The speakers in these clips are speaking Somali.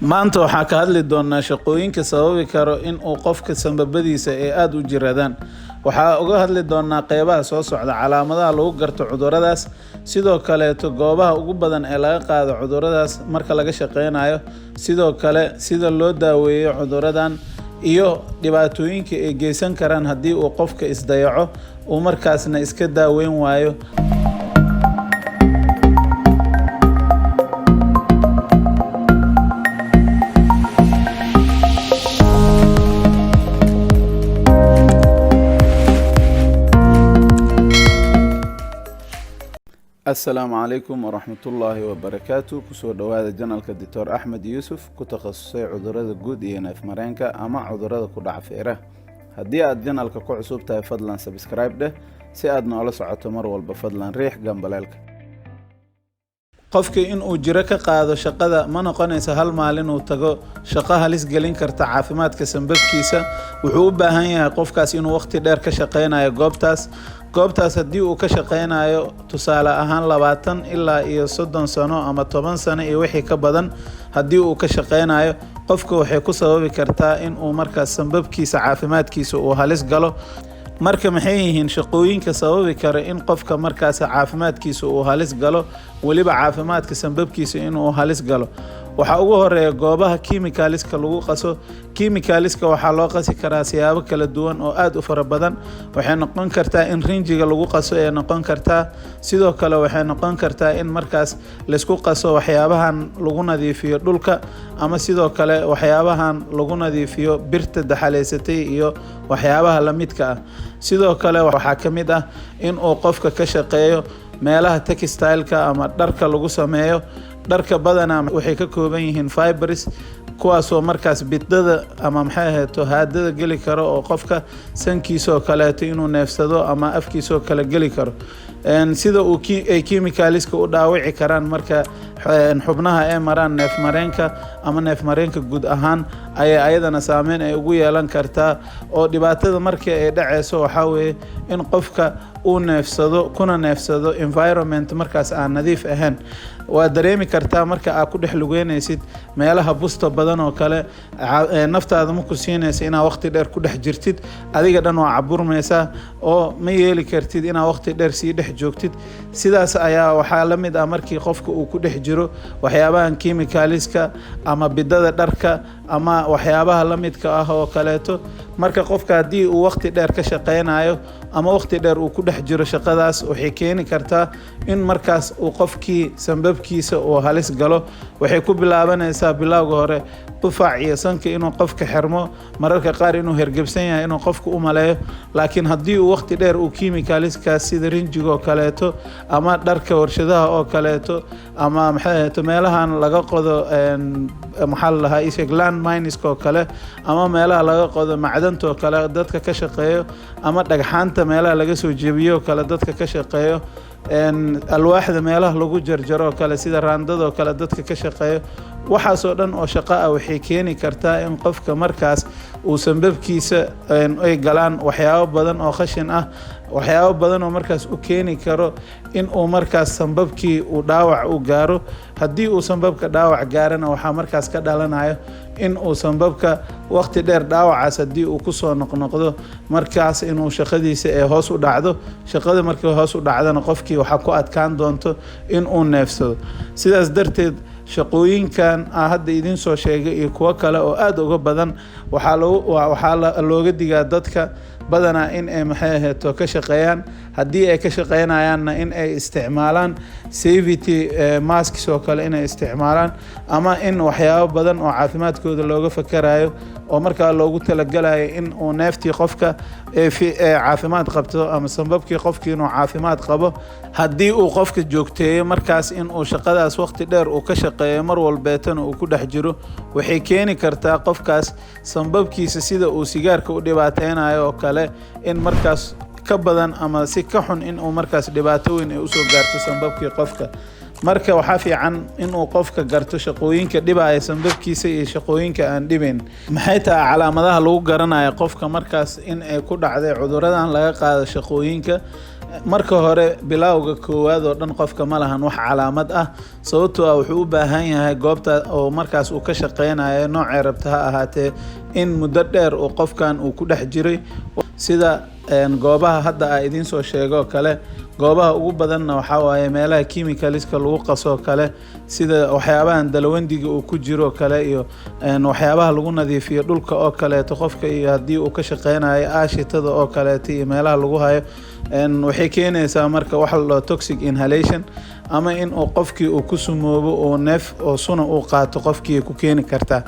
maanta waxaa ka hadli doonaa shaqooyinka sababi karo in uu qofka sanbabadiisa ay aad u jiradaan. Waxaa uga hadli doonaa qeybaha soo socda, calaamadaha lagu garto cuduradaas, sidoo kaleeto goobaha ugu badan ee laga qaado cuduradaas marka laga shaqeynayo, sidoo kale sida loo daaweeyo cuduradan iyo dhibaatooyinka ay geysan karaan haddii uu qofka isdayaco uu markaasna iska daaweyn waayo. السلام عليكم ورحمة الله وبركاته. كسو دوادا جنالك الدكتور أحمد يوسف كتخصصي عذرات جود ناف مرينكا أما عذرات كل عفيرة. هدي أد جنالك كو عصوب تاي فضلا سبسكرايب ده سي أدنا على ساعة مر والبفضلا ريح جنبالك. qofkii in uu jiro ka qaado shaqada ma noqonaysa hal maalin uu tago shaqo halis gelin karta caafimaadka sanbabkiisa. Wuxuu u baahan yahay qofkaas inuu waqti dheer ka shaqeynayo goobtaas haddii uu ka shaqeynayo tusaale ahaan 20 ilaa iyo 30 sano ama 10 sano iyo wixii ka badan haddii uu ka shaqeynayo qofka waxay ku sababi kartaa in uu markaas sanbabkiisa caafimaadkiisa uu halis galo. marka maxay yihiin shaqooyinka sababi kara in qofka markaas caafimaadkiisa uu halis galo, waliba caafimaadka sanbabkiisa inuu halis galo? Waxa ugu horeeya goobaha chemicalska lagu qaso. Chemicalska waxaa loo qasi karaa siyaabo kala duwan oo aad u fara badan. Waxay noqon kartaa in rinjiga lagu qaso ee noqon kartaa, sidoo kale waxay noqon kartaa in markaas la isku qaso waxyaabahan lagu nadiifiyo dhulka, ama sidoo kale waxyaabahan lagu nadiifiyo birta daxaleysatay iyo waxyaabaha la midka ah. sidoo kale waxaa ka mid ah in uu qofka ka shaqeeyo meelaha textile-ka ama dharka lagu sameeyo. dharka badanaa waxay ka kooban yihiin fibers, kuwaasoo markaas bidada ama maxay ahayto haadada geli karo oo qofka sankiisa oo kaleeto inuu neefsado ama afkiisa oo kale geli karo. sida uu ay chemicalska u dhaawici karaan marka xubnaha ay maraan neefmareenka ama neefmareenka guud ahaan ayaa ayadana saameyn ay ugu yeelan kartaa. oo dhibaatada markii ay dhaceyso waxaa weeye in qofka uu neefsado environment markaas aan nadiif ahayn. waa dareemi kartaa marka aad ku dhex lugeynaysid meelaha busta badan oo kale, naftaada ma ku siinaysa inaad waqti dheer ku dhex jirtid, adiga dhan waa caburmaysaa oo ma yeeli kartid inaad waqti dheer sii dhex joogtid. sidaas ayaa waxaa la mid ah markii qofka uu ku dhex jiro waxyaabahan chemicalska ama bidada dharka ama waxyaabaha la midka ah oo kaleeto. marka qofka haddii uu waqti dheer ka shaqeynayo ama waqti dheer uu ku dhex jiro shaqadaas, waxay keeni kartaa in markaas uu qofkii sanbabkiisa uu halis galo. waxay ku bilaabanaysaa bilowga hore qufac iyo sanka inuu qofka xirmo, mararka qaar inuu hergebsan yahay inuu qofka u maleeyo. laakiin haddii uu waqti dheer uu chemicalskaas sida rinjiga oo kaleeto ama dharka warshadaha oo kaleeto ama maxay ahayto meelahan laga qodo maxaa la dhahaa land mineska oo kale ama meelaha laga qodo macdanta oo kale dadka ka shaqeeyo, ama dhagxaanta meelaha laga soo jebiyo oo kale dadka ka shaqeeyo, alwaaxda meelaha lagu jarjaro oo kale sida raandada oo kale dadka ka shaqeeyo. waxaasoo dhan oo shaqo ah waxay keeni kartaa in qofka markaas uu sanbabkiisa ay galaan waxyaabo badan oo khashin ah, waxyaabo badan oo markaas u keeni karo in uu markaas sanbabkii uu dhaawac u gaaro. haddii uu sanbabka dhaawac gaarana waxaa markaas ka dhalanayo in uu sanbabka waqti dheer dhaawacaas haddii uu ku soo noqnoqdo markaas inuu shaqadiisa ee hoos u dhacdo. shaqada markii hoos u dhacdana qofkii waxaa ku adkaan doonto in uu neefsado. sidaas darteed shaqooyinkan hadda idin soo sheegay iyo kuwo kale oo aad uga badan waxaa looga digaa dadka badanaa in ay maxay ahayto ka shaqeeyaan. haddii ay ka shaqeynayaanna in ay isticmaalaan safety masks oo kale inay isticmaalaan, ama in waxyaabo badan oo caafimaadkooda looga fakarayo oo markaa loogu talagalayo in uu neeftii qofka caafimaad qabto ama sanbabkii qofkii inuu caafimaad qabo. haddii uu qofka joogteeyo markaas in uu shaqadaas waqti dheer uu ka shaqeeyo mar walbeetana uu ku dhex jiro, waxay keeni kartaa qofkaas sanbabkiisa sida uu sigaarka u dhibaateynayo oo kale in markaas ka badan ama si ka xun in uu markaas dhibaato weyn ay usoo gaarto sanbabkii qofka. marka waxaa fiican in uu qofka garto shaqooyinka dhibaya sanbabkiisa iyo shaqooyinka aan dhibayn. maxay tahay calaamadaha lagu garanayo qofka markaas in ay ku dhacday cuduradan laga qaado shaqooyinka? marka hore bilowga koowaad oo dhan qofka ma lahan wax calaamad ah, sababtoo ah wuxuu u baahan yahay goobta oo markaas uu ka shaqeynayo noocay rabta ha ahaatee in muddo dheer uu qofkan uu ku dhex jiray, sida goobaha hadda aan idiin soo sheego kale. goobaha ugu badanna waxaa waaye meelaha chemicalska lagu qaso kale, sida waxyaabahan dalawandiga uu ku jiro kale iyo waxyaabaha lagu nadiifiyo dhulka oo kaleeto qofka, iyo haddii uu ka shaqeynayo aashitada oo kaleeto iyo meelaha lagu hayo waxay keenaysaa marka wax la dhaho toxic inhalation, ama in uu qofkii uu ku sumoobo oo neef oo suna uu qaato qofkii ku keeni kartaa.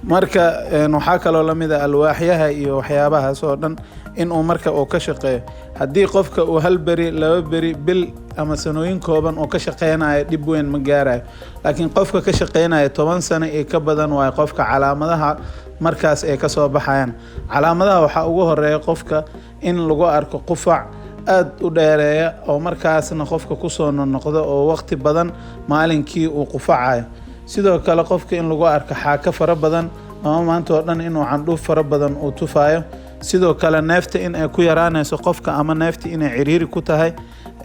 marka waxaa kaloo lamid ah alwaaxyaha iyo waxyaabahaas oo dhan in uu marka uu ka shaqeeyo. haddii qofka uu hal beri, laba beri, bil ama sanooyin kooban uu ka shaqeynayo dhib weyn ma gaarayo, laakiin qofka ka shaqeynayo 10 sano iyo ka badan waa qofka calaamadaha markaas ay ka soo baxayaan. calaamadaha waxaa ugu horeeya qofka in lagu arko qufac aad u dheereeya oo markaasna qofka kusoo noqdo oo waqti badan maalinkii uu qufacayo. sidoo kale qofka in lagu arko xaaka fara badan ama maanta oo dhan inuu candhuuf fara badan uu tufayo. sidoo kale neefta in ay ku yaraanayso qofka ama neefta inay ciriiri ku tahay.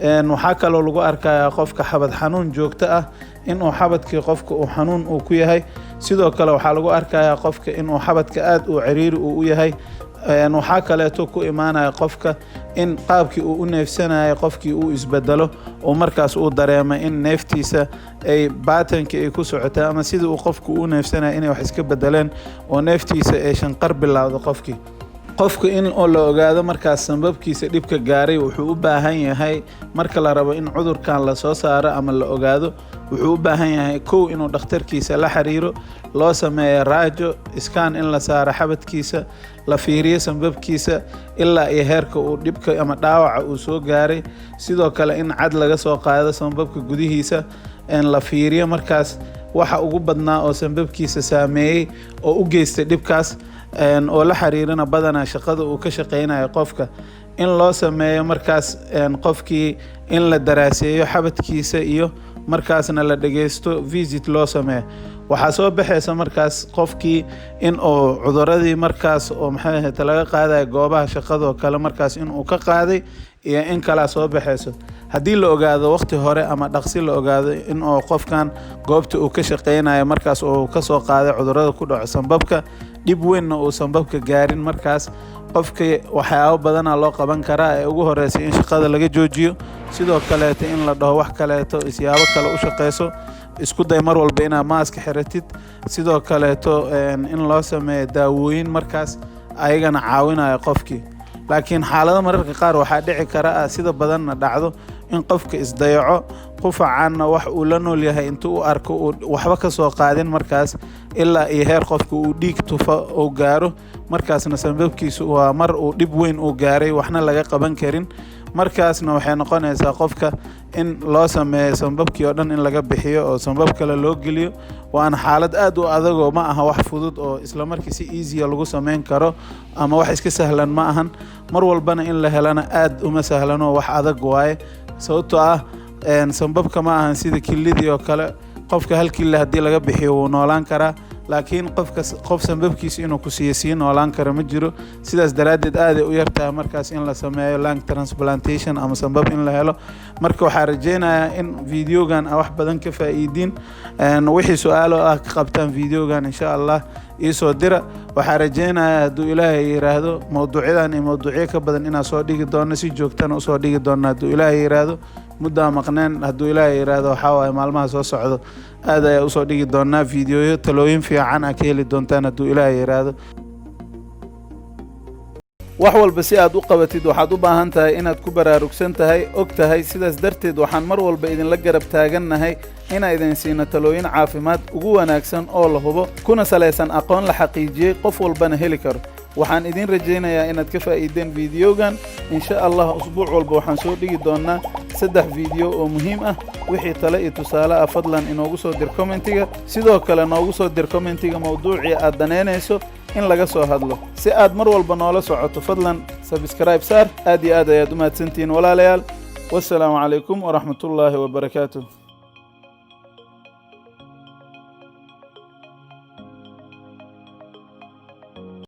waxaa kaloo lagu arkayaa qofka xabad xanuun joogto ah, inuu xabadkii qofka uu xanuun uu ku yahay. sidoo kale waxaa lagu arkayaa qofka inuu xabadka aad u ciriiri uu u yahay. waxaa kaleeto ku imaanaya qofka in qaabkii uu u neefsanayo qofkii uu isbedelo oo markaas uu dareemo in neeftiisa ay baatanka ay ku socota, ama sidii uu qofku u neefsanayo inay wax iska bedeleen oo neeftiisa ay shanqar bilowdo qofkii. qofka in la ogaado markaas sanbabkiisa dhibka gaaray wuxuu u baahan yahay, marka la rabo in cudurkan la soo saaro ama la ogaado, wuxuu u baahan yahay kow inuu dhakhtarkiisa la xiriiro, loo sameeyo raajo iskaan in la saaro xabadkiisa, la fiiriyo sanbabkiisa ilaa iyo heerka uu dhibka ama dhaawaca uu soo gaaray. sidoo kale in cad laga soo qaado sanbabka gudihiisa, la fiiriyo markaas waxa ugu badnaa oo sanbabkiisa saameeyey oo u geystay dhibkaas, oo la xiriirina badanaa shaqada uu ka shaqeynayo qofka. in loo sameeyo markaas qofkii in la daraaseeyo xabadkiisa iyo markaasna la dhageysto visit loo sameeyo. waxaa soo baxaysa markaas qofkii in uu cuduradii markaas oo maxay ahayd laga qaadayo goobaha shaqadoo kale markaas in uu ka qaaday iyo in kala soo baxayso. haddii la ogaado waqti hore ama dhaqsi la ogaado in uu qofkan goobta uu ka shaqeynayo markaas oo ka soo qaaday cudurada ku dhaco sanbabka, dhib weynna uu sanbabka gaarin, markaas qofka waxyaabo badana loo qaban karaa. ee ugu horeysa in shaqada laga joojiyo, sidoo kaleeto in la dhaho wax kaleeto isyaabo kale u shaqeyso, isku day mar walba inaad maaska xiratid. sidoo kaleeto in loo sameeyo daawooyin markaas ayagana caawinayo qofkii. laakiin xaalado mararka qaar waxaa dhici kara sida badanna dhacdo in qofka isdayaco, qufacaanna wax uu la nool yahay intuu u arko uu waxba ka soo qaadin markaas ilaa iyo heer qofka uu dhiig tufa oo gaaro, markaasna sanbabkiisu waa mar uu dhib weyn uu gaaray waxna laga qaban karin. markaasna waxay noqonaysaa qofka in loo sameeyo sanbabkii oo dhan in laga bixiyo oo sanbab kale loo geliyo. waana xaalad aad u adag oo ma aha wax fudud oo isla markii si easy lagu sameyn karo ama wax iska sahlan ma ahan. mar walbana in la helana aad uma sahlano, wax adag waaye. sababtoo ah sanbabka ma ahan sida kilidii oo kale, qofka hal kili haddii laga bixiyo wuu noolaan karaa, laakiin qof sanbabkiisa inuu ku sii noolaan karo ma jiro. sidaas daraaddeed aaday u yartahay markaas in la sameeyo lung transplantation ama sanbab in la helo. marka waxaa rajeynayaa in videogan wax badan ka faa'iidiin. wixii su-aalo ka qabtaan videogan insha Allah iisoo dira. waxaa rajeynayaa hadduu ilaahay yiraahdo mawduucyadan iyo mawduucyo ka badan inaan soo dhigi doono, si joogtana usoo dhigi doono hadduu ilaahay yiraahdo. muddaa maqneen hadduu ilaahay yiraahdo waxaa waaye maalmaha soo socdo aad ayaa usoo dhigi doonaa fiidiyoyo talooyin fiican ka heli doontaan hadduu ilaahay yiraahdo. wax walba si aad u qabatid waxaad u baahan tahay inaad ku baraarugsan tahay, og tahay. sidaas darteed waxaan mar walba idinla garab taagannahay inaan idin siino talooyin caafimaad ugu wanaagsan oo la hubo, kuna salaysan aqoon la xaqiijiyey, qof walbana heli karo. waxaan idin rajaynayaa inaad ka faa'iideen videogan. insha Allah usbuuc walba waxaan soo dhigi doonaa 3 video oo muhiim ah. wixii talo iyo tusaale ah fadlan inoogu soo dir commentiga. sidoo kale noogu soo dir commentiga mawduucii aad daneynayso in laga soo hadlo. si aad mar walba noola socoto fadlan subscribe saar. aad iyo aad ayaad u mahadsantihiin walaalayaal. wassalaamu calaykum waraxmatullaahi wabarakaatuh.